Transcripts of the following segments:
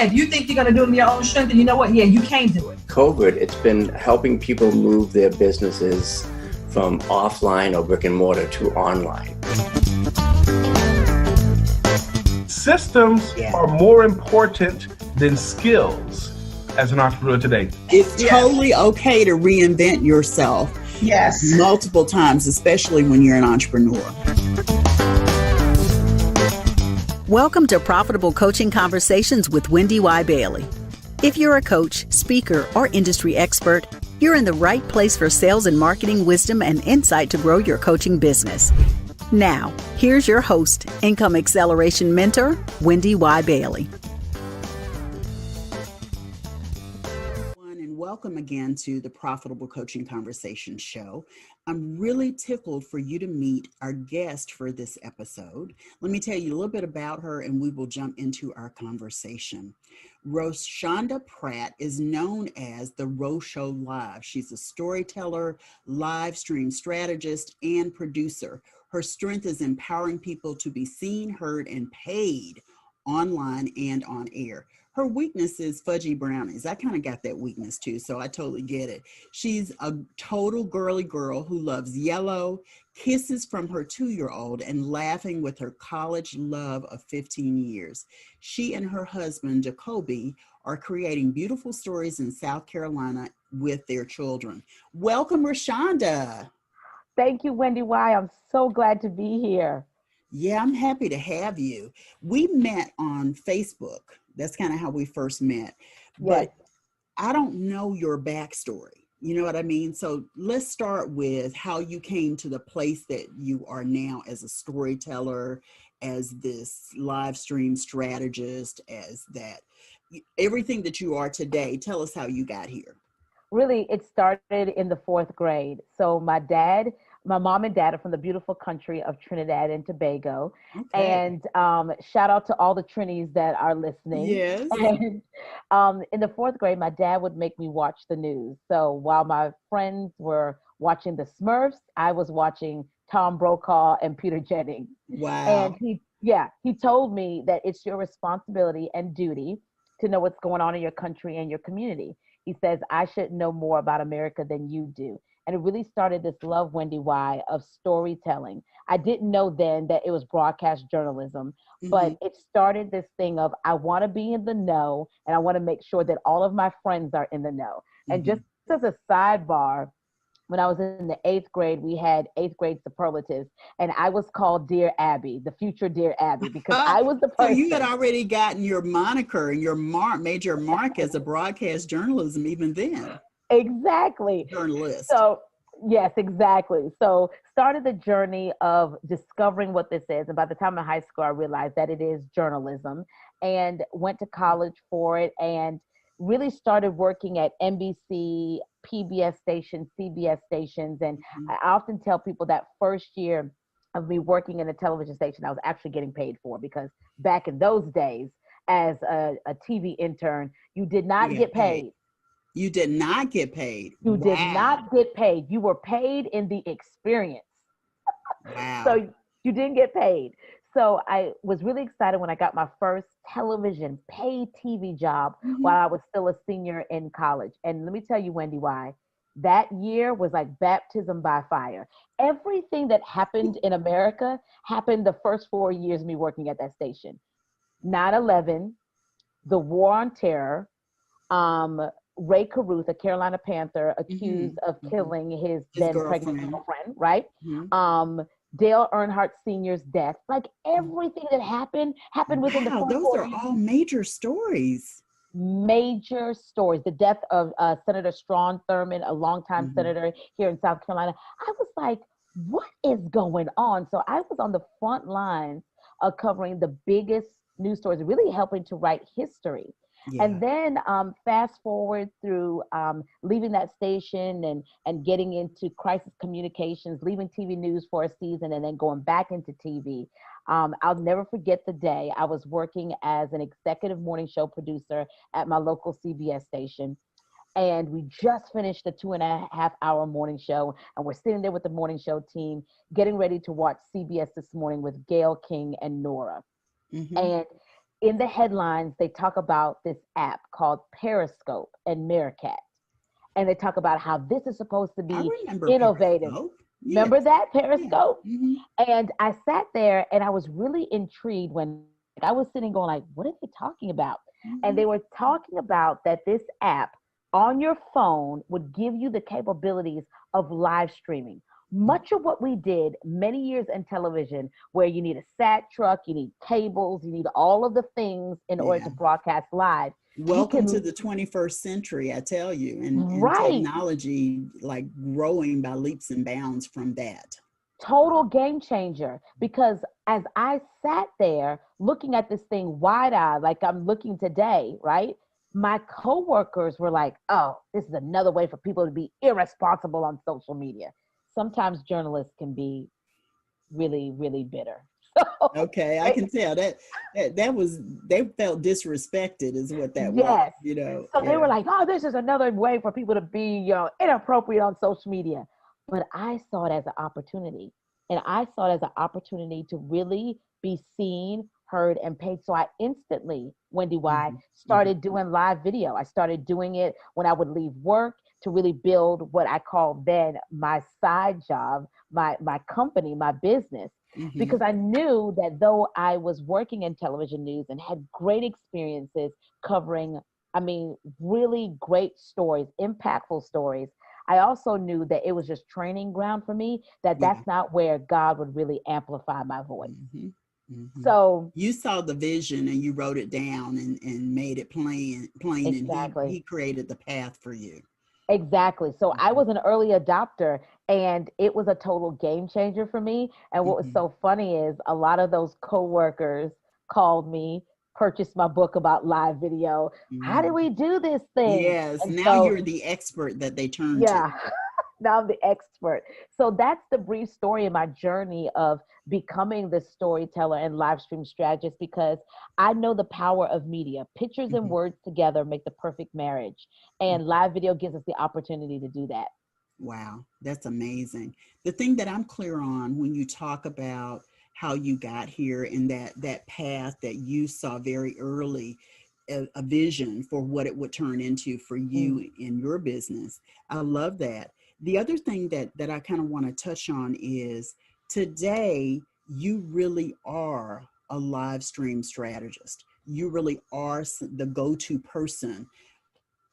yeah, if you think you're going to do it in your own strength, then you know what? Yeah, you can do it. COVID, it's been helping people move their businesses from offline or brick and mortar to online. Systems are more important than skills as an entrepreneur today. It's totally okay to reinvent yourself multiple times, especially when you're an entrepreneur. Welcome to Profitable Coaching Conversations with Wendy Y. Bailey. If you're a coach, speaker, or industry expert, you're in the right place for sales and marketing wisdom and insight to grow your coaching business. Now, here's your host, Income Acceleration Mentor, Wendy Y. Bailey. And welcome again to the Profitable Coaching Conversation Show. I'm really tickled for you to meet our guest for this episode. Let me tell you a little bit about her and we will jump into our conversation. Roshanda Pratt is known as the Rosho Live. She's a storyteller, live stream strategist, and producer. Her strength is empowering people to be seen, heard, and paid online and on air. Her weakness is fudgy brownies. I kind of got that weakness too, so I totally get it. She's a total girly girl who loves yellow, kisses from her 2-year-old, and laughing with her college love of 15 years. She and her husband, Jacoby, are creating beautiful stories in South Carolina with their children. Welcome, Roshanda. Thank you, Wendy Y. I'm so glad to be here. Yeah, I'm happy to have you. We met on Facebook. That's kind of how we first met. But I don't know your backstory. You know what I mean? So let's start with how you came to the place that you are now as a storyteller, as this live stream strategist, as that, everything that you are today. Tell us how you got here. Really, it started in the 4th grade. So my mom and dad are from the beautiful country of Trinidad and Tobago. Okay. And shout out to all the Trinis that are listening. Yes. And in the 4th grade, my dad would make me watch the news. So while my friends were watching the Smurfs, I was watching Tom Brokaw and Peter Jennings. Wow. And he told me that it's your responsibility and duty to know what's going on in your country and your community. He says, I should know more about America than you do. And it really started this love, Wendy Y, of storytelling. I didn't know then that it was broadcast journalism, but it started this thing of, I want to be in the know, and I want to make sure that all of my friends are in the know. And just as a sidebar, when I was in the 8th grade, we had 8th grade superlatives, and I was called Dear Abby, the future Dear Abby, because I was the person. So you had already gotten your moniker and your made your mark as a broadcast journalism even then. Exactly. Journalist. So yes, exactly. So started the journey of discovering what this is. And by the time in high school, I realized that it is journalism, and went to college for it, and really started working at NBC, PBS stations, CBS stations. And I often tell people that first year of me working in a television station, I was actually getting paid for, because back in those days, as a TV intern, you did not get paid. You did not get paid. You did not get paid. You were paid in the experience. Wow. So you didn't get paid. So I was really excited when I got my first television paid TV job while I was still a senior in college. And let me tell you, Wendy Y, that year was like baptism by fire. Everything that happened in America happened the first 4 years of me working at that station. 9/11, the War on Terror, Ray Caruth, a Carolina Panther, accused of killing his then pregnant girlfriend, right? Dale Earnhardt Sr.'s death. Like everything that happened within the first 4 years. Those are all major stories. Major stories. The death of Senator Strawn Thurmond, a longtime senator here in South Carolina. I was like, what is going on? So I was on the front lines of covering the biggest news stories, really helping to write history. Yeah. And then fast forward through leaving that station and getting into crisis communications, leaving TV news for a season, and then going back into TV. I'll never forget the day I was working as an executive morning show producer at my local CBS station. And we just finished the 2.5-hour morning show, and we're sitting there with the morning show team getting ready to watch CBS This Morning with Gayle King and Nora. And in the headlines, they talk about this app called Periscope and Meerkat. And they talk about how this is supposed to I be remember innovative. Periscope. Remember Yes. that Periscope? Yeah. Mhm. And I sat there and I was really intrigued when I was sitting going like, what are they talking about? And they were talking about that this app on your phone would give you the capabilities of live streaming. Much of what we did many years in television, where you need a SAT truck, you need cables, you need all of the things in order to broadcast live. Welcome to the 21st century, I tell you, and Right. technology like growing by leaps and bounds from that. Total game changer, because as I sat there looking at this thing wide-eyed, like I'm looking today, right? My coworkers were like, oh, this is another way for people to be irresponsible on social media. Sometimes journalists can be really, really bitter. Okay, I can tell that was, they felt disrespected is what that was, Yes. you know. So they were like, oh, this is another way for people to be inappropriate on social media. But I saw it as an opportunity. And I saw it as an opportunity to really be seen, heard, and paid. So I instantly, Wendy Y, started doing live video. I started doing it when I would leave work to really build what I called then my side job, my company, my business. Because I knew that though I was working in television news and had great experiences covering, really great stories, impactful stories, I also knew that it was just training ground for me, that's not where God would really amplify my voice. So you saw the vision and you wrote it down and made it plain, exactly. and he created the path for you. Exactly. So I was an early adopter and it was a total game changer for me. And what was so funny is a lot of those coworkers called me, purchased my book about live video. How do we do this thing? Yes. And now so, you're the expert that they turn yeah. to. Now I'm the expert. So that's the brief story in my journey of becoming the storyteller and live stream strategist, because I know the power of media. Pictures and words together make the perfect marriage. And live video gives us the opportunity to do that. Wow, that's amazing. The thing that I'm clear on when you talk about how you got here and that path that you saw very early, a vision for what it would turn into for you in your business. I love that. The other thing that I kind of want to touch on is today you really are a live stream strategist. You really are the go-to person.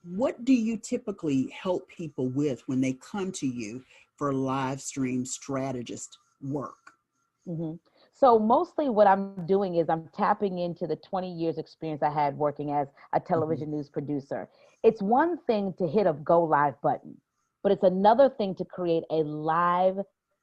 What do you typically help people with when they come to you for live stream strategist work? So mostly what I'm doing is I'm tapping into the 20 years experience I had working as a television news producer. It's one thing to hit a go live button, but it's another thing to create a live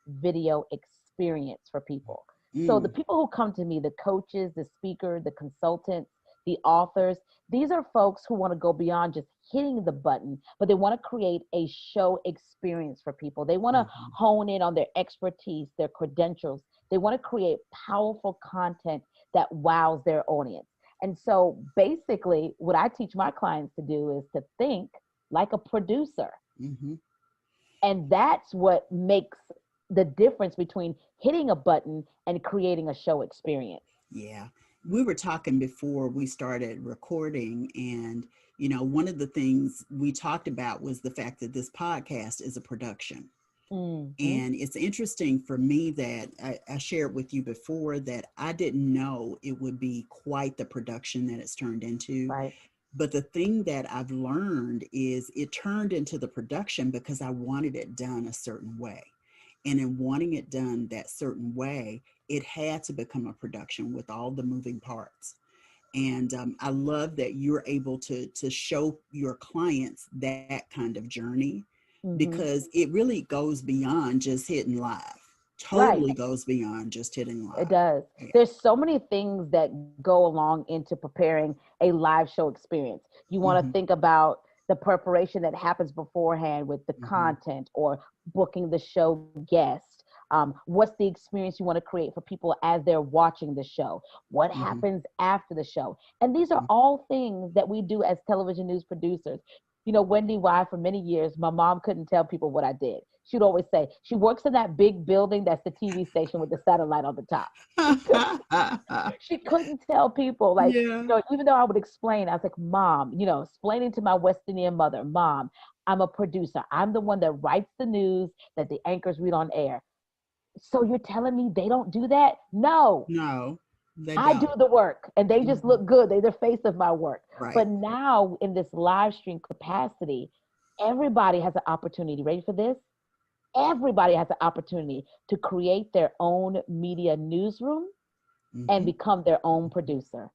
video experience for people. So the people who come to me, the coaches, the speaker, the consultants, the authors, these are folks who want to go beyond just hitting the button, but they want to create a show experience for people. They want to hone in on their expertise, their credentials. They want to create powerful content that wows their audience. And so basically what I teach my clients to do is to think like a producer. And that's what makes the difference between hitting a button and creating a show experience. Yeah. We were talking before we started recording, and one of the things we talked about was the fact that this podcast is a production. And it's interesting for me that I shared with you before that I didn't know it would be quite the production that it's turned into. Right. But the thing that I've learned is it turned into the production because I wanted it done a certain way. And in wanting it done that certain way, it had to become a production with all the moving parts. And I love that you're able to show your clients that kind of journey, because it really goes beyond just hitting live. Totally goes beyond just hitting live. It does. Yeah. There's so many things that go along into preparing a live show experience. You want to think about the preparation that happens beforehand with the content or booking the show guest. What's the experience you want to create for people as they're watching the show? What happens after the show? And these are all things that we do as television news producers. Wendy Y, for many years, my mom couldn't tell people what I did. She'd always say, she works in that big building that's the TV station with the satellite on the top. She couldn't tell people, like, even though I would explain, I was like, Mom, explaining to my West Indian mother, Mom, I'm a producer. I'm the one that writes the news that the anchors read on air. So you're telling me they don't do that? No. No. I do the work, and they just look good. They're the face of my work. Right. But now in this live stream capacity, everybody has an opportunity. Ready for this? Everybody has an opportunity to create their own media newsroom and become their own producer.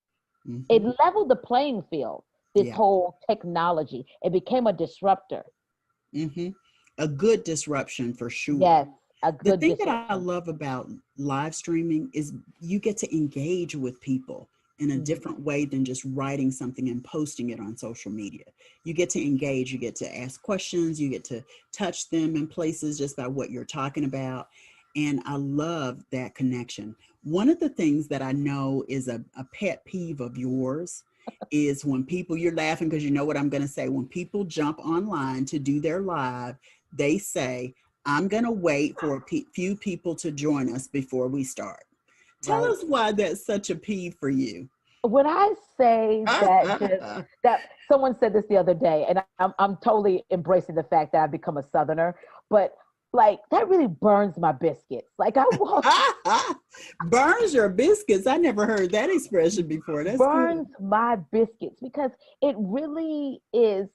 It leveled the playing field, this whole technology. It became a disruptor. A good disruption for sure. Yes. The thing that I love about live streaming is you get to engage with people in a different way than just writing something and posting it on social media. You get to engage, you get to ask questions, you get to touch them in places just by what you're talking about. And I love that connection. One of the things that I know is a pet peeve of yours is when people, you're laughing because you know what I'm going to say, when people jump online to do their live, they say, I'm going to wait for a few people to join us before we start. Tell us why that's such a peeve for you. When I say that someone said this the other day, and I'm totally embracing the fact that I've become a Southerner, but like that really burns my biscuits. Like I walk burns your biscuits. I never heard that expression before. That's burns my biscuits, because it really is.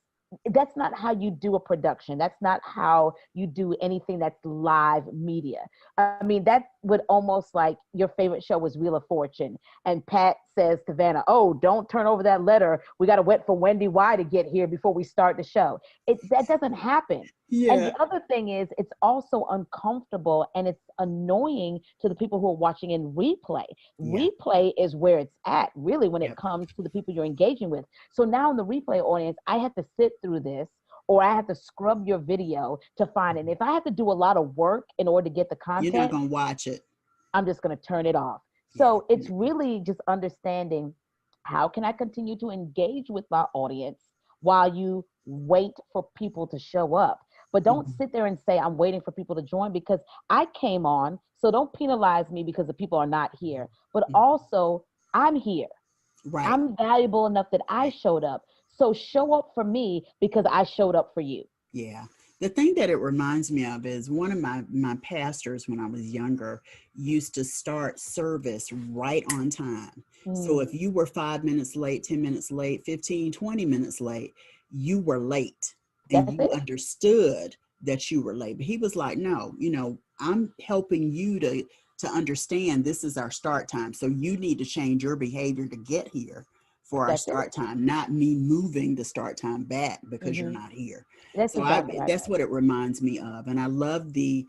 That's not how you do a production. That's not how you do anything that's live media. I mean, that would almost like your favorite show was Wheel of Fortune. And Pat says to Vanna, oh, don't turn over that letter. We got to wait for Wendy Y to get here before we start the show. That doesn't happen. Yeah. And the other thing is, it's also uncomfortable and it's annoying to the people who are watching in replay. Yeah. Replay is where it's at, really, when it comes to the people you're engaging with. So now in the replay audience, I have to sit through this, or I have to scrub your video to find it. And if I have to do a lot of work in order to get the content, you're not going to watch it. I'm just going to turn it off. So it's really just understanding, how can I continue to engage with my audience while you wait for people to show up? But don't sit there and say, I'm waiting for people to join, because I came on, so don't penalize me because the people are not here. But also, I'm here. Right. I'm valuable enough that I showed up. So show up for me because I showed up for you. Yeah. The thing that it reminds me of is one of my pastors when I was younger used to start service right on time. So if you were 5 minutes late, 10 minutes late, 15, 20 minutes late, you were late. And you understood that you were late. But he was like, no, I'm helping you to understand this is our start time. So you need to change your behavior to get here for our start time, not me moving the start time back because you're not here. That's what it reminds me of. And I love the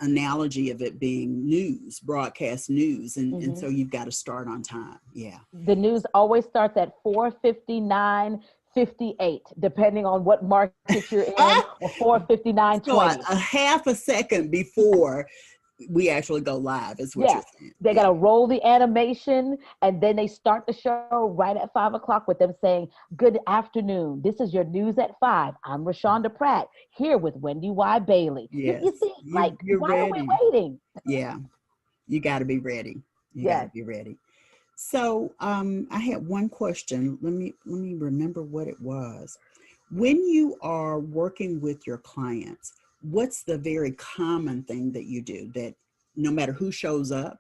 analogy of it being news, broadcast news. And so you've got to start on time. Yeah. The news always starts at 4:59. 58, depending on what market you're in, or 4:59:20. So a half a second before we actually go live is what you're saying. They got to roll the animation, and then they start the show right at 5 o'clock with them saying, good afternoon. This is your news at 5. I'm Roshanda Pratt, here with Wendy Y. Bailey. Yes. You see, why are we waiting? Yeah, you got to be ready. You got to be ready. So I had one question. Let me remember what it was. When you are working with your clients, what's the very common thing that you do that no matter who shows up,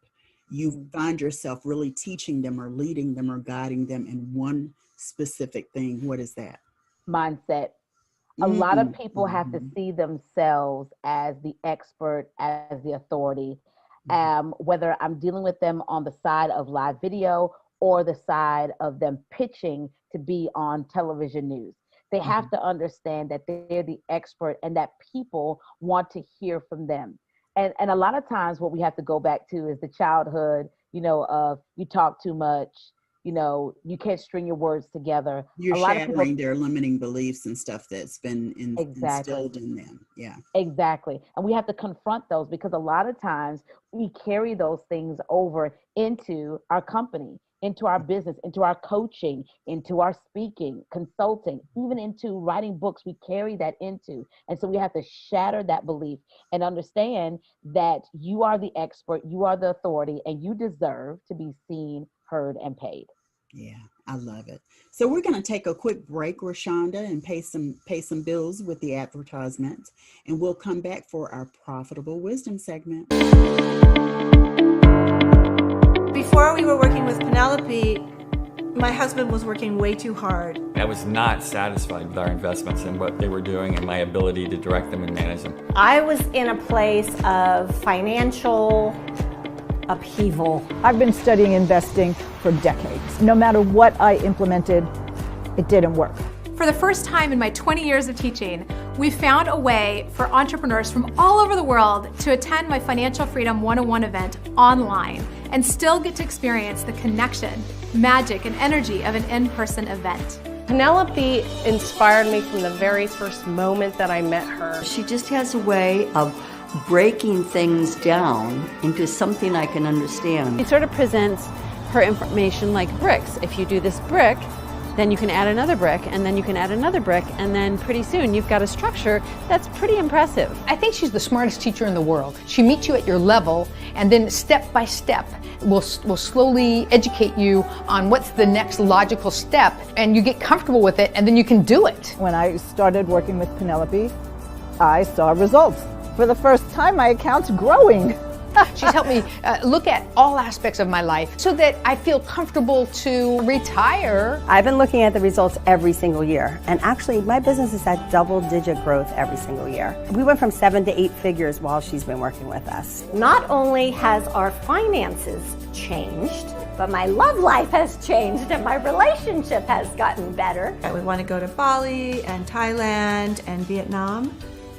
you find yourself really teaching them or leading them or guiding them in one specific thing? What is that? Mindset. A lot of people have to see themselves as the expert, as the authority. Whether I'm dealing with them on the side of live video or the side of them pitching to be on television news. They have to understand that they're the expert and that people want to hear from them. And a lot of times what we have to go back to is the childhood, of you talk too much, you can't string your words together. You're shattering their limiting beliefs and stuff that's been instilled in them. Yeah. Exactly. And we have to confront those, because a lot of times we carry those things over into our company, into our business, into our coaching, into our speaking, consulting, even into writing books. We carry that into. And so we have to shatter that belief and understand that you are the expert, you are the authority, and you deserve to be seen, heard, and paid. Yeah, I love it. So we're going to take a quick break, Roshanda, and pay some bills with the advertisement, and we'll come back for our Profitable Wisdom segment. Before we were working with Penelope, my husband was working way too hard. I was not satisfied with our investments and what they were doing and my ability to direct them and manage them. I was in a place of financial upheaval. I've been studying investing for decades. No matter what I implemented, it didn't work. For the first time in my 20 years of teaching, we found a way for entrepreneurs from all over the world to attend my Financial Freedom 101 event online and still get to experience the connection, magic, and energy of an in-person event. Penelope inspired me from the very first moment that I met her. She just has a way of breaking things down into something I can understand. She sort of presents her information like bricks. If you do this brick, then you can add another brick, and then you can add another brick, and then pretty soon you've got a structure that's pretty impressive. I think she's the smartest teacher in the world. She meets you at your level, and then step by step will slowly educate you on what's the next logical step, and you get comfortable with it, and then you can do it. When I started working with Penelope, I saw results. For the first time, my account's growing. She's helped me look at all aspects of my life so that I feel comfortable to retire. I've been looking at the results every single year, and actually my business has had double-digit growth every single year. We went from 7 to 8 figures while she's been working with us. Not only has our finances changed, but my love life has changed and my relationship has gotten better. We want to go to Bali and Thailand and Vietnam,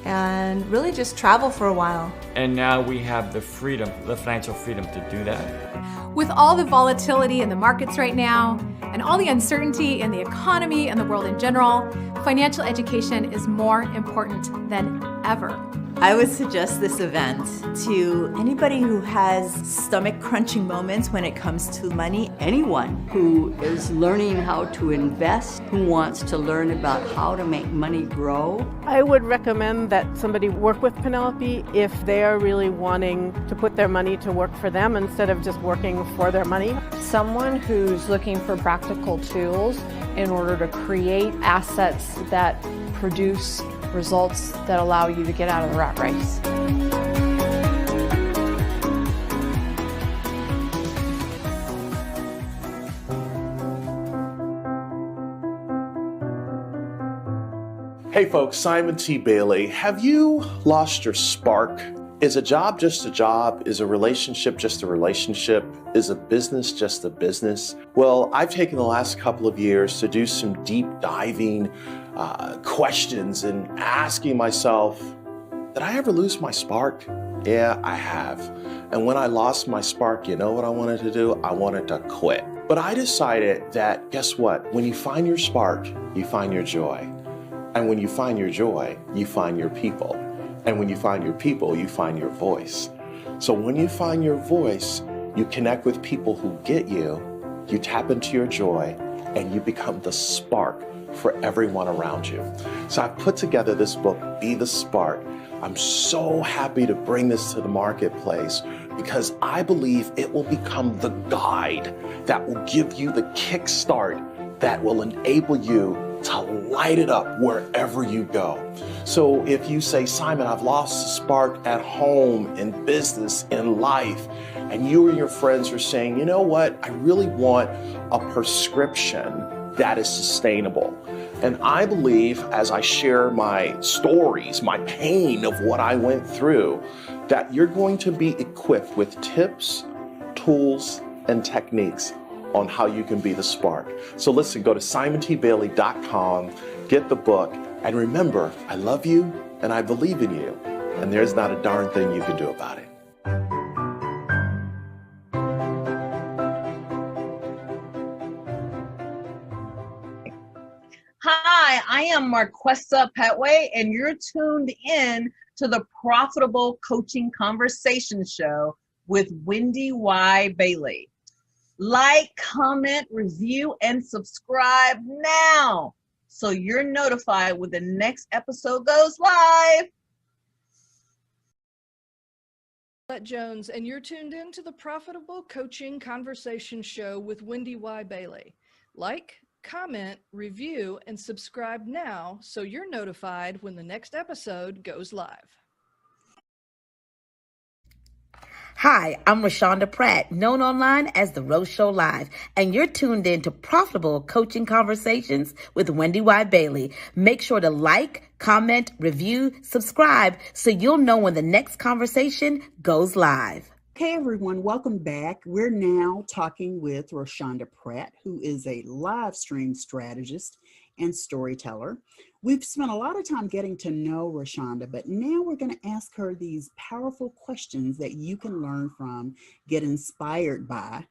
and really just travel for a while. And now we have the freedom, the financial freedom to do that. With all the volatility in the markets right now, and all the uncertainty in the economy and the world in general, financial education is more important than ever. I would suggest this event to anybody who has stomach-crunching moments when it comes to money. Anyone who is learning how to invest, who wants to learn about how to make money grow. I would recommend that somebody work with Penelope if they are really wanting to put their money to work for them instead of just working for their money. Someone who's looking for practical tools in order to create assets that produce results that allow you to get out of the rat race. Hey folks, Simon T. Bailey. Have you lost your spark? Is a job just a job? Is a relationship just a relationship? Is a business just a business? Well, I've taken the last couple of years to do some deep diving questions and asking myself, did I ever lose my spark? Yeah, I have. And when I lost my spark, you know what I wanted to do? I wanted to quit. But I decided that, guess what? When you find your spark, you find your joy. And when you find your joy, you find your people. And when you find your people, you find your voice. So when you find your voice, you connect with people who get you, you tap into your joy, and you become the spark for everyone around you. So I've put together this book, Be the Spark. I'm so happy to bring this to the marketplace because I believe it will become the guide that will give you the kickstart that will enable you to light it up wherever you go. So if you say, Simon, I've lost the spark at home, in business, in life, and you and your friends are saying, you know what, I really want a prescription that is sustainable. And I believe as I share my stories, my pain of what I went through, that you're going to be equipped with tips, tools, and techniques on how you can be the spark. So listen, go to simontbailey.com, get the book, and remember, I love you and I believe in you, and there's not a darn thing you can do about it. Hi, I am Marquessa Petway, and you're tuned in to the Profitable Coaching Conversation Show with Wendy Y. Bailey. Like, comment, review, and subscribe now so you're notified when the next episode goes live. Jones, and you're tuned in to the Profitable Coaching Conversation Show with Wendy Y. Bailey. Like, comment, review, and subscribe now so you're notified when the next episode goes live. Hi, I'm Roshanda Pratt, known online as The Rosh Show Live, and you're tuned in to Profitable Coaching Conversations with Wendy Y. Bailey. Make sure to like, comment, review, subscribe, so you'll know when the next conversation goes live. Okay, everyone, welcome back. We're now talking with Roshanda Pratt, who is a live stream strategist and storyteller. We've spent a lot of time getting to know Roshanda, but now we're going to ask her these powerful questions that you can learn from, get inspired by,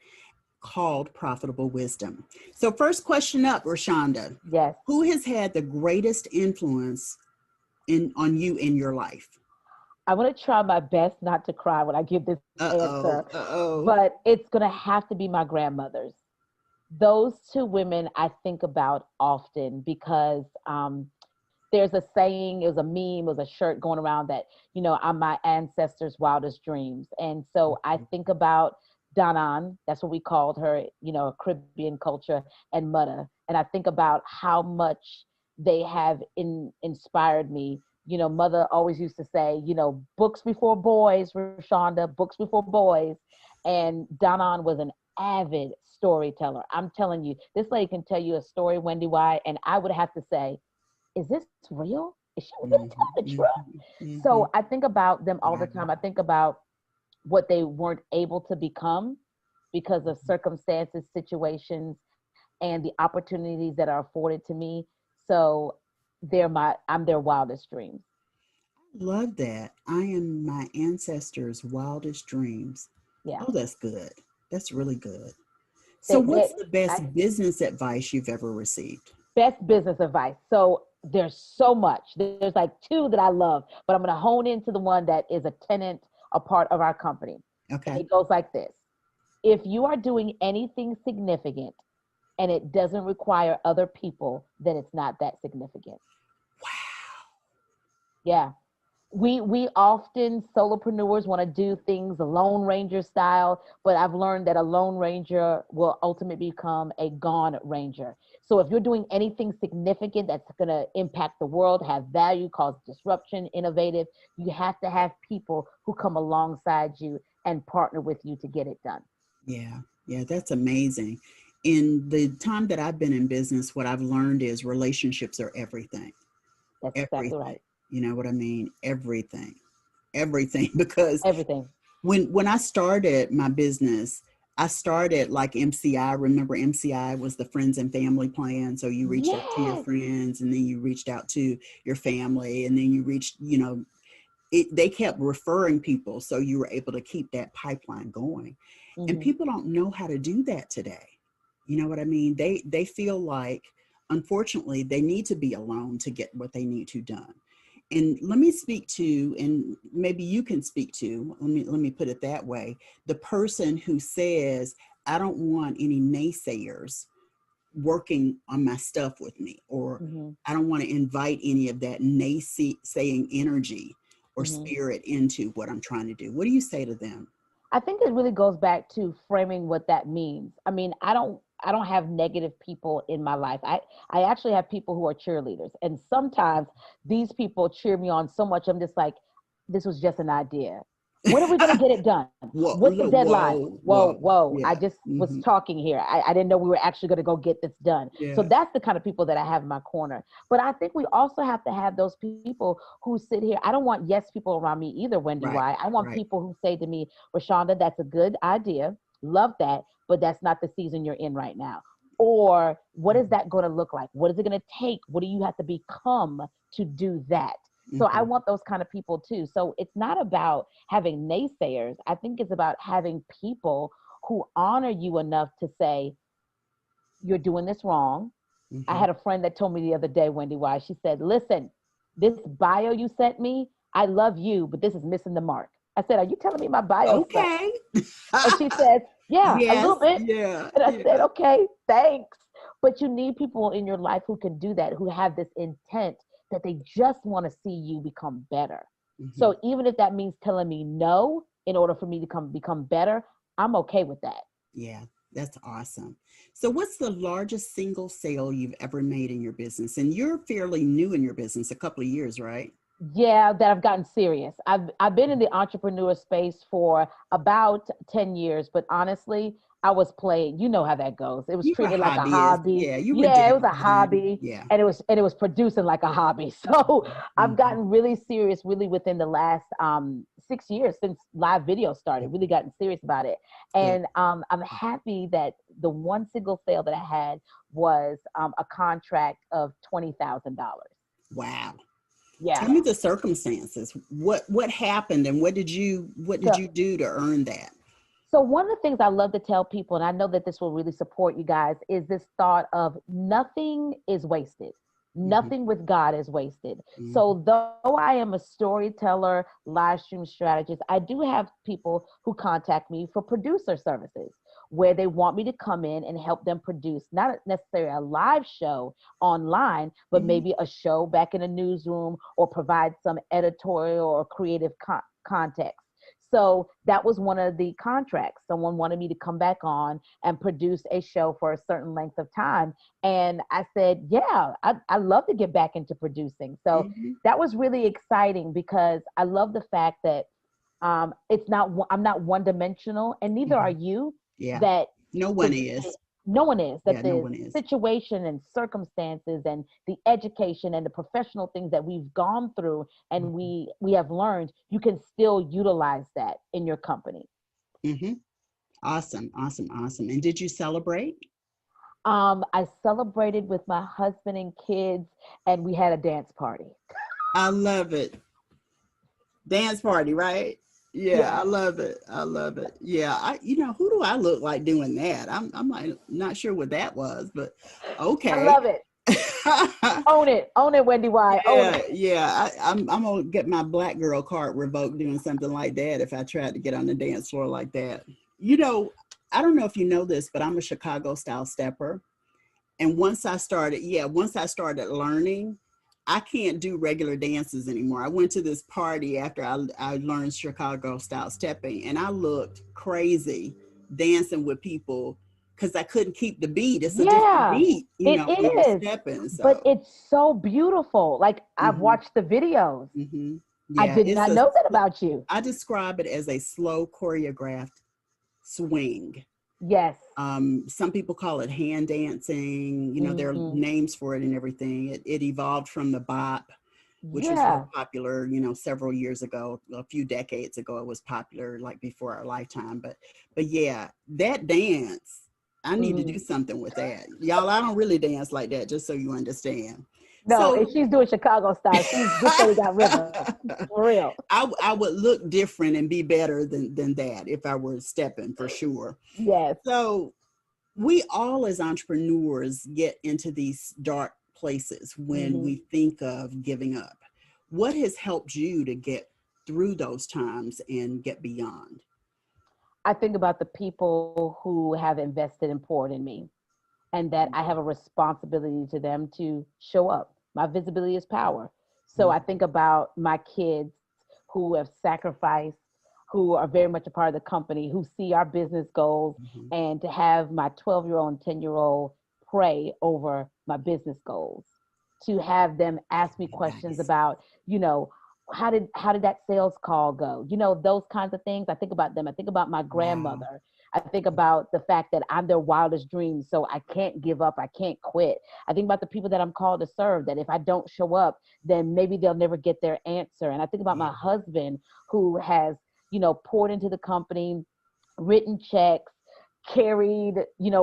called Profitable Wisdom. So first question up, Roshanda. Yes. Who has had the greatest influence on you in your life? I want to try my best not to cry when I give this answer, but it's going to have to be my grandmothers. Those two women I think about often because there's a saying, it was a meme, it was a shirt going around that, you know, I'm my ancestors' wildest dreams. And so I think about Danan, that's what we called her, you know, Caribbean culture, and Mutta. And I think about how much they have inspired me. You know, Mother always used to say, you know, books before boys, Roshanda, books before boys. And Danan was an avid storyteller. I'm telling you, this lady can tell you a story, Wendy Y, and I would have to say, is this real? Is she going to tell the truth? So I think about them all the time. I think about what they weren't able to become because of circumstances, situations, and the opportunities that are afforded to me. So I'm their wildest dreams. Love that. I am my ancestors' wildest dreams. Yeah. Oh, that's good. That's really good. So what's the best business advice you've ever received? Best business advice. So there's so much. There's like two that I love, but I'm going to hone into the one that is a part of our company. Okay. And it goes like this. If you are doing anything significant and it doesn't require other people, then it's not that significant. Wow. Yeah. We often, solopreneurs, want to do things a Lone Ranger style, but I've learned that a Lone Ranger will ultimately become a Gone Ranger. So if you're doing anything significant that's going to impact the world, have value, cause disruption, innovative, you have to have people who come alongside you and partner with you to get it done. Yeah, that's amazing. In the time that I've been in business, what I've learned is relationships are everything. That's exactly right. You know what I mean? Everything, because everything. When I started my business, I started like MCI. Remember, MCI was the friends and family plan. So you reached out to your friends, and then you reached out to your family, and then you reached, you know, they kept referring people. So you were able to keep that pipeline going. And people don't know how to do that today. You know what I mean? They feel like, unfortunately, they need to be alone to get what they need to done. And let me speak to, and maybe you can speak to, let me put it that way, the person who says, I don't want any naysayers working on my stuff with me, or I don't want to invite any of that naysaying energy or spirit into what I'm trying to do. What do you say to them? I think it really goes back to framing what that means. I mean, I don't have negative people in my life. I actually have people who are cheerleaders. And sometimes these people cheer me on so much, I'm just like, this was just an idea. When are we going to get it done? What's the deadline? Whoa. Yeah. I just was talking here. I didn't know we were actually going to go get this done. Yeah. So that's the kind of people that I have in my corner. But I think we also have to have those people who sit here. I don't want yes people around me either, Wendy Y. I want people who say to me, Roshanda, that's a good idea. Love that. But that's not the season you're in right now. Or what is that going to look like? What is it going to take? What do you have to become to do that? So I want those kind of people too. So it's not about having naysayers. I think it's about having people who honor you enough to say, you're doing this wrong. I had a friend that told me the other day, Wendy Y, she said, listen, this bio you sent me, I love you, but this is missing the mark. I said, are you telling me my bio? Okay. And she says, Yeah, Yes, a little bit. yeah, And I yeah. said, okay, thanks. But you need people in your life who can do that, who have this intent that they just want to see you become better. So even if that means telling me no in order for me to become better, I'm okay with that. Yeah, that's awesome. So what's the largest single sale you've ever made in your business? And you're fairly new in your business, a couple of years, right? Yeah, that I've gotten serious. I've been in the entrepreneur space for about 10 years, but honestly, I was playing. You know how that goes. It was You were treated like a hobbyist. hobby. Yeah, you were Yeah, it was a dabbling. hobby, Yeah. and it was producing like a hobby. So I've gotten really serious, really within the last 6 years since live video started. Really gotten serious about it, and I'm happy that the one single sale that I had was a contract of $20,000. Wow. Yeah. Tell me the circumstances. What happened and what did you do to earn that? So one of the things I love to tell people, and I know that this will really support you guys, is this thought of nothing is wasted. Nothing with God is wasted. So though I am a storyteller, live stream strategist, I do have people who contact me for producer services where they want me to come in and help them produce not necessarily a live show online, but maybe a show back in a newsroom or provide some editorial or creative context. So that was one of the contracts. Someone wanted me to come back on and produce a show for a certain length of time. And I said, yeah, I love to get back into producing. So that was really exciting because I love the fact that I'm not one dimensional, and neither are you. Yeah. That No one is. No one is. That no the one is. situation and circumstances and the education and the professional things that we've gone through and we have learned, you can still utilize that in your company. Awesome, awesome, awesome. And did you celebrate? I celebrated with my husband and kids, and we had a dance party. I love it. Dance party, right? Yeah, I love it. I love it. Yeah, who do I look like doing that? I'm like, not sure what that was, but okay. I love it. Own it, Wendy Y. Own it. Yeah. I'm gonna get my black girl card revoked doing something like that if I tried to get on the dance floor like that. I don't know if you know this, but I'm a Chicago style stepper. And once I started learning, I can't do regular dances anymore. I went to this party after I learned Chicago style stepping, and I looked crazy dancing with people because I couldn't keep the beat. It's a different beat, when you're stepping. So. But it's so beautiful. Like I've watched the videos. Yeah, I did not know that about you. I describe it as a slow choreographed swing. Yes. Some people call it hand dancing. There are names for it and everything. It evolved from the bop, which was real popular, several years ago, a few decades ago. It was popular, like before our lifetime. But yeah, that dance, I need to do something with that. Y'all, I don't really dance like that, just so you understand. No, if she's doing Chicago style, she's just so we got rhythm. For real. I would look different and be better than that if I were stepping, for sure. Yes. So we all as entrepreneurs get into these dark places when we think of giving up. What has helped you to get through those times and get beyond? I think about the people who have invested and poured in me, and that I have a responsibility to them to show up. My visibility is power. So I think about my kids who have sacrificed, who are very much a part of the company, who see our business goals, and to have my 12-year-old and 10-year-old pray over my business goals, to have them ask me questions about, how did that sales call go? Those kinds of things. I think about them. I think about my grandmother. I think about the fact that I'm their wildest dreams, so I can't give up. I can't quit. I think about the people that I'm called to serve, that if I don't show up, then maybe they'll never get their answer. And I think about my husband who has, poured into the company, written checks, carried,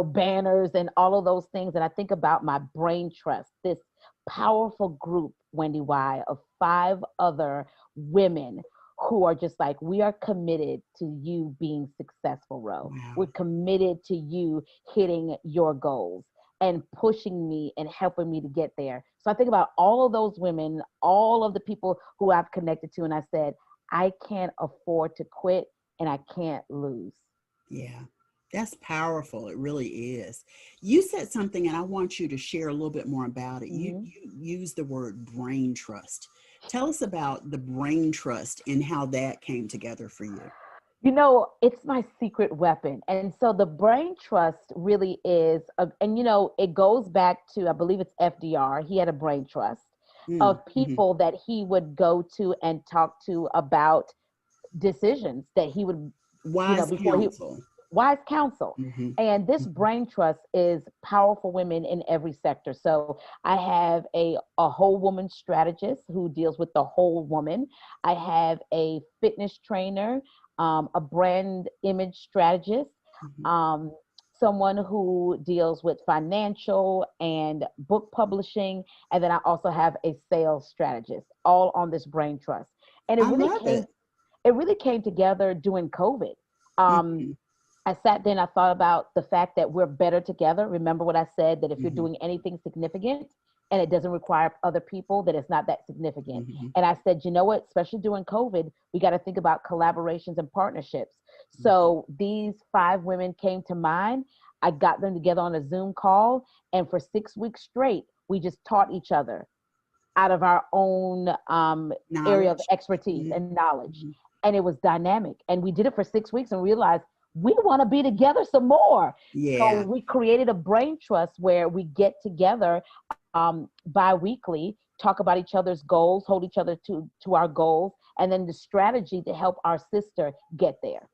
banners and all of those things. And I think about my brain trust, this powerful group, Wendy Y, of 5 other women who are just like, we are committed to you being successful, Ro. Wow. We're committed to you hitting your goals and pushing me and helping me to get there. So I think about all of those women, all of the people who I've connected to, and I said, I can't afford to quit and I can't lose. Yeah, That's powerful. It really is. You said something, and I want you to share a little bit more about it. You used the word brain trust. Tell us about the brain trust and how that came together for you. You know, it's my secret weapon. And so the brain trust really is, and you know, it goes back to, I believe it's FDR. He had a brain trust of people that he would go to and talk to about decisions that he would, wise counsel. And this brain trust is powerful women in every sector. So I have a whole woman strategist who deals with the whole woman. I have a fitness trainer, a brand image strategist, someone who deals with financial and book publishing. And then I also have a sales strategist, all on this brain trust. And it really came together during COVID. I sat there and I thought about the fact that we're better together. Remember what I said, that if you're doing anything significant and it doesn't require other people, that it's not that significant. And I said, you know what, especially during COVID, we got to think about collaborations and partnerships. So these 5 women came to mind. I got them together on a Zoom call, and for 6 weeks straight, we just taught each other out of our own area of expertise and knowledge. And it was dynamic. And we did it for 6 weeks and realized we want to be together some more. So we created a brain trust where we get together bi-weekly, talk about each other's goals, hold each other to our goals, and then the strategy to help our sister get there.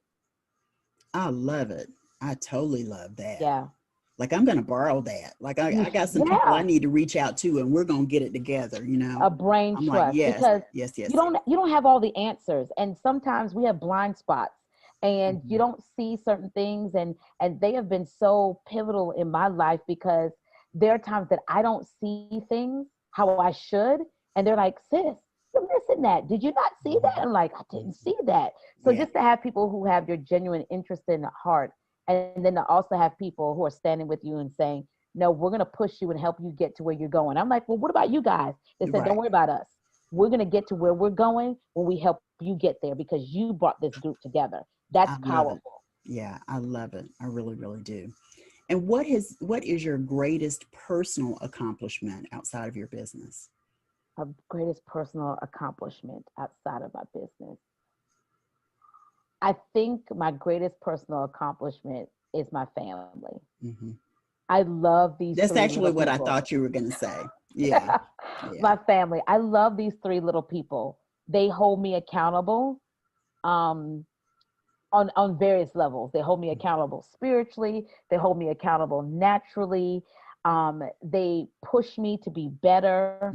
I love it. I totally love that. Yeah. Like, I'm going to borrow that. Like, I got some people I need to reach out to, and we're going to get it together, you know. A brain trust. Like, because yes. You don't have all the answers. And sometimes we have blind spots and you don't see certain things. And they have been so pivotal in my life, because there are times that I don't see things how I should. And they're like, sis, you're missing that. Did you not see that? I'm like, I didn't see that. So just to have people who have your genuine interest in the heart, and then to also have people who are standing with you and saying, no, we're going to push you and help you get to where you're going. I'm like, well, what about you guys? They said, don't worry about us. We're going to get to where we're going when we help you get there, because you brought this group together. That's powerful. Yeah, I love it. I really, really do. And what is your greatest personal accomplishment outside of your business? A greatest personal accomplishment outside of my business. I think my greatest personal accomplishment is my family. I love these. That's actually what people. I thought you were going to say. Yeah. My family. I love these 3 little people. They hold me accountable on various levels. They hold me accountable spiritually. They hold me accountable naturally. They push me to be better.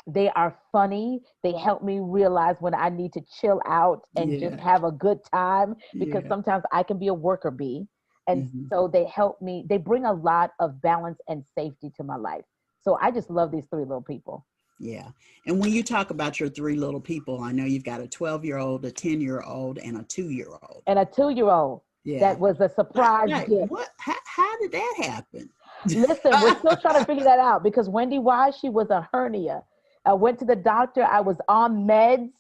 They are funny. They help me realize when I need to chill out and just have a good time, because sometimes I can be a worker bee. And so they help me. They bring a lot of balance and safety to my life. So I just love these 3 little people. Yeah. And when you talk about your 3 little people, I know you've got a 12-year-old, a 10-year-old, and a 2-year-old. And a 2-year-old. Yeah. That was a surprise gift. What? How did that happen? Listen, we're still trying to figure that out, because Wendy, why she was a hernia. I went to the doctor. I was on meds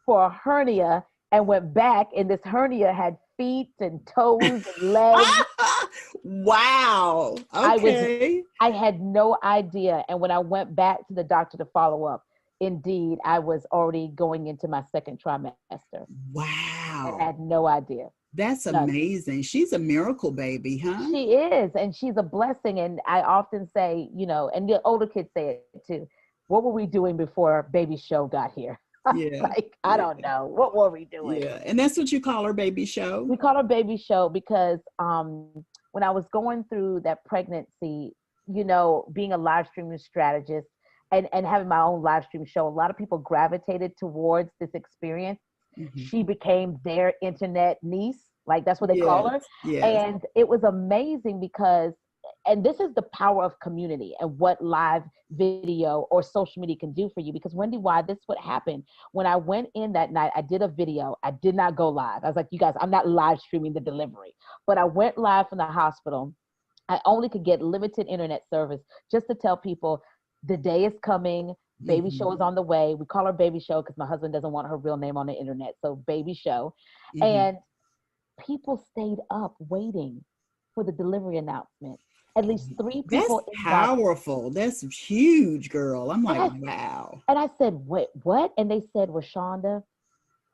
for a hernia and went back, and this hernia had feet and toes and legs. Wow. Okay. I had no idea. And when I went back to the doctor to follow up, indeed, I was already going into my 2nd trimester. Wow. I had no idea. That's amazing. She's a miracle baby, huh? She is. And she's a blessing. And I often say, you know, and the older kids say it too, what were we doing before Baby Show got here? Yeah. Like, I don't know. What were we doing? Yeah. And that's what you call her Baby Show? We call her Baby Show because when I was going through that pregnancy, you know, being a live streaming strategist and having my own live stream show, a lot of people gravitated towards this experience. She became their internet niece. Like, that's what they call her. Yes. And it was amazing because, and this is the power of community and what live video or social media can do for you. Because Wendy, why? This is what happened. When I went in that night, I did a video. I did not go live. I was like, you guys, I'm not live streaming the delivery. But I went live from the hospital. I only could get limited internet service just to tell people the day is coming. Baby Show is on the way. We call her Baby Show because my husband doesn't want her real name on the internet. So Baby Show. And people stayed up waiting for the delivery announcement. At least 3 That's people. powerful. That's huge, girl. I'm like, wow. And I said, wait, what? And they said, Roshanda,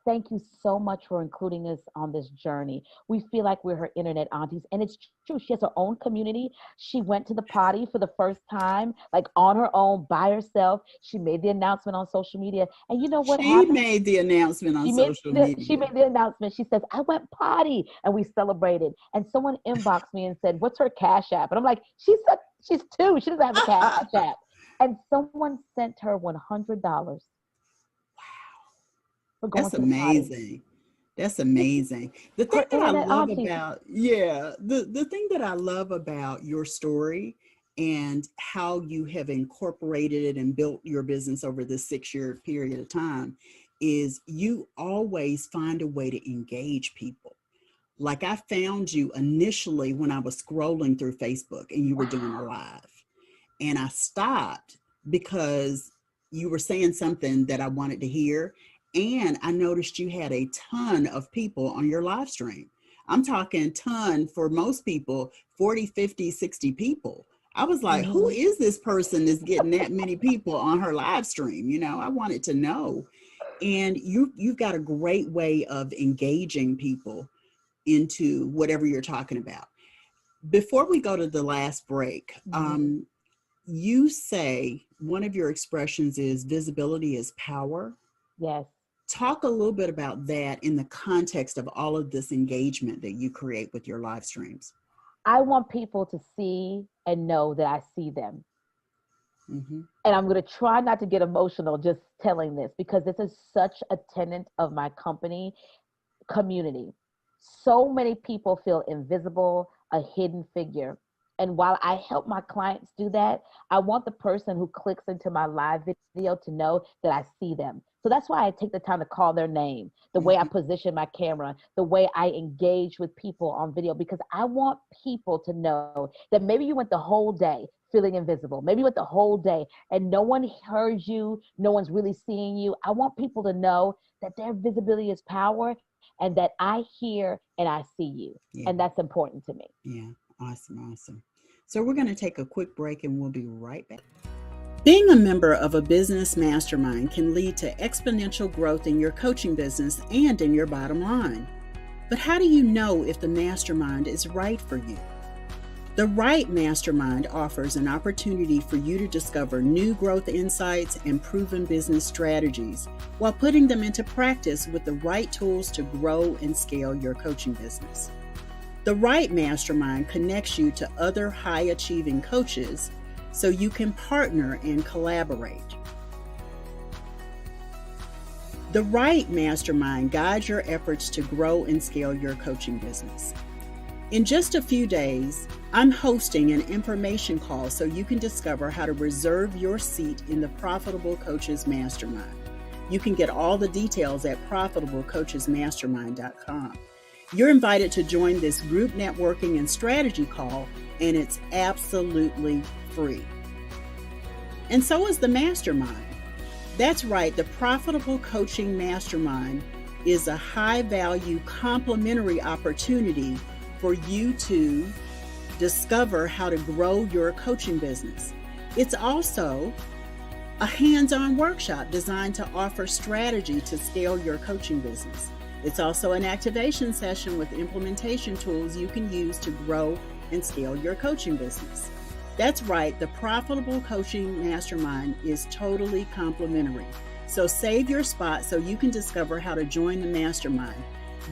thank you so much for including us on this journey. We feel like we're her internet aunties. And it's true. She has her own community. She went to the potty for the first time, like on her own, by herself. She made the announcement on social media. And you know what happened? She made the announcement on social media. She made the announcement. She says, I went potty. And we celebrated. And someone inboxed me and said, what's her Cash App? And I'm like, she's 2. She doesn't have a Cash App. And someone sent her $100. That's amazing. That's amazing. The thing that I love about, the thing that I love about your story and how you have incorporated it and built your business over this 6-year period of time is you always find a way to engage people. Like I found you initially when I was scrolling through Facebook and you were doing a live, and I stopped because you were saying something that I wanted to hear. And I noticed you had a ton of people on your live stream. I'm talking ton for most people, 40, 50, 60 people. I was like, who is this person that's getting that many people on her live stream? You know, I wanted to know. And you've got a great way of engaging people into whatever you're talking about. Before we go to the last break, you say one of your expressions is visibility is power. Yes. Talk a little bit about that in the context of all of this engagement that you create with your live streams. I want people to see and know that I see them. Mm-hmm. And I'm going to try not to get emotional just telling this, because this is such a tenet of my company, community. So many people feel invisible, a hidden figure. And while I help my clients do that, I want the person who clicks into my live video to know that I see them. So that's why I take the time to call their name, the way I position my camera, the way I engage with people on video, because I want people to know that maybe you went the whole day feeling invisible. Maybe you went the whole day and no one heard you, no one's really seeing you. I want people to know that their visibility is power and that I hear and I see you. Yeah. And that's important to me. Yeah, awesome, awesome. So we're going to take a quick break and we'll be right back. Being a member of a business mastermind can lead to exponential growth in your coaching business and in your bottom line. But how do you know if the mastermind is right for you? The right mastermind offers an opportunity for you to discover new growth insights and proven business strategies while putting them into practice with the right tools to grow and scale your coaching business. The right mastermind connects you to other high-achieving coaches so you can partner and collaborate. The right mastermind guides your efforts to grow and scale your coaching business. In just a few days, I'm hosting an information call so you can discover how to reserve your seat in the Profitable Coaches Mastermind. You can get all the details at profitablecoachesmastermind.com. You're invited to join this group networking and strategy call, and it's absolutely free. And so is the mastermind. That's right, the Profitable Coaching Mastermind is a high-value complementary opportunity for you to discover how to grow your coaching business. It's also a hands-on workshop designed to offer strategy to scale your coaching business. It's also an activation session with implementation tools you can use to grow and scale your coaching business. That's right, the Profitable Coaching Mastermind is totally complimentary. So save your spot so you can discover how to join the mastermind.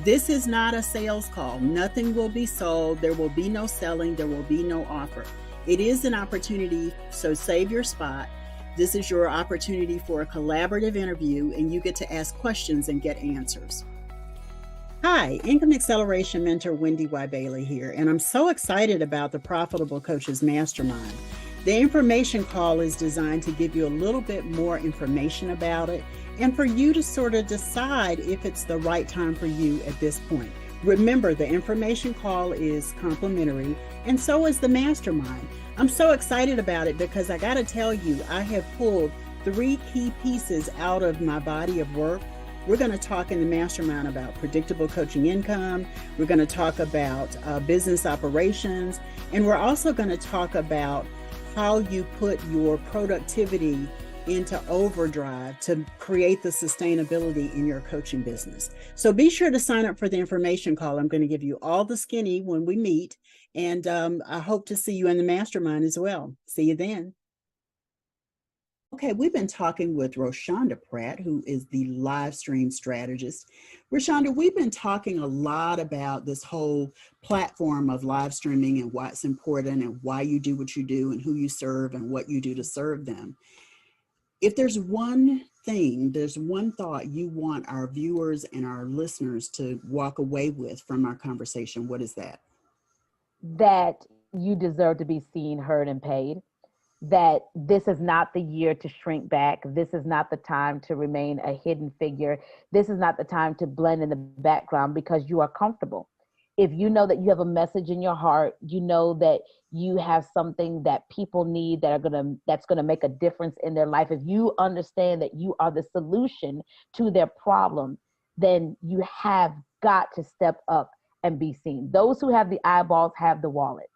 This is not a sales call. Nothing will be sold. There will be no selling. There will be no offer. It is an opportunity, so save your spot. This is your opportunity for a collaborative interview, and you get to ask questions and get answers. Hi, Income Acceleration Mentor Wendy Y. Bailey here, and I'm so excited about the Profitable Coaches Mastermind. The information call is designed to give you a little bit more information about it and for you to sort of decide if it's the right time for you at this point. Remember, the information call is complimentary, and so is the mastermind. I'm so excited about it because I got to tell you, I have pulled 3 key pieces out of my body of work We're going to talk in the mastermind about predictable coaching income. We're going to talk about business operations. And we're also going to talk about how you put your productivity into overdrive to create the sustainability in your coaching business. So be sure to sign up for the information call. I'm going to give you all the skinny when we meet. And I hope to see you in the mastermind as well. See you then. Okay, we've been talking with Roshanda Pratt, who is the Livestream Strategist. Roshanda, we've been talking a lot about this whole platform of live streaming and why it's important and why you do what you do and who you serve and what you do to serve them. If there's one thing, there's one thought you want our viewers and our listeners to walk away with from our conversation, what is that? That you deserve to be seen, heard, and paid. That this is not the year to shrink back. This is not the time to remain a hidden figure. This is not the time to blend in the background because you are comfortable. If you know that you have a message in your heart, you know that you have something that people need that's gonna make a difference in their life. If you understand that you are the solution to their problem, then you have got to step up and be seen. Those who have the eyeballs have the wallet.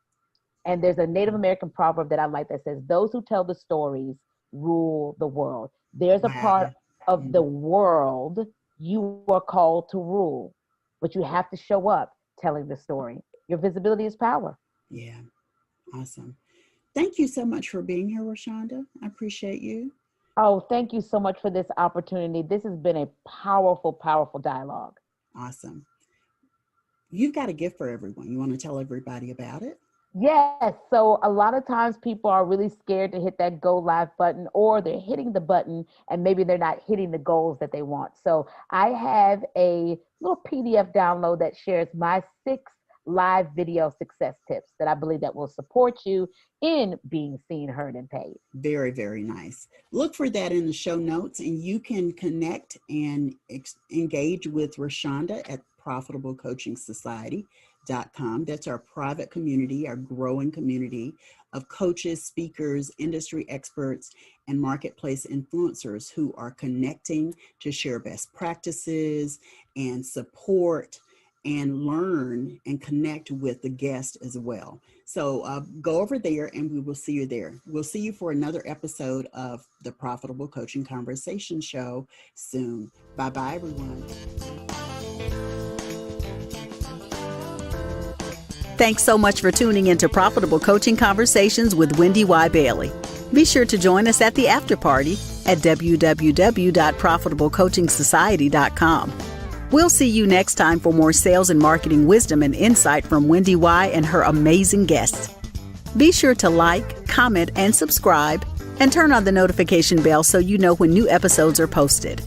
And there's a Native American proverb that I like that says, those who tell the stories rule the world. There's a part of the world you are called to rule, but you have to show up telling the story. Your visibility is power. Yeah, awesome. Thank you so much for being here, Roshanda. I appreciate you. Oh, thank you so much for this opportunity. This has been a powerful, powerful dialogue. Awesome. You've got a gift for everyone. You want to tell everybody about it? Yes. So a lot of times people are really scared to hit that go live button, or they're hitting the button and maybe they're not hitting the goals that they want. So I have a little PDF download that shares my 6 live video success tips that I believe that will support you in being seen, heard, and paid. Very, very nice. Look for that in the show notes, and you can connect and engage with Roshanda at profitablecoachingsociety.com. That's our private community, our growing community of coaches, speakers, industry experts, and marketplace influencers who are connecting to share best practices and support and learn and connect with the guest as well. So go over there and we will see you there. We'll see you for another episode of the Profitable Coaching Conversation Show soon. Bye-bye, everyone. Thanks so much for tuning into Profitable Coaching Conversations with Wendy Y. Bailey. Be sure to join us at the after party at www.profitablecoachingsociety.com. We'll see you next time for more sales and marketing wisdom and insight from Wendy Y. and her amazing guests. Be sure to like, comment, and subscribe, and turn on the notification bell so you know when new episodes are posted.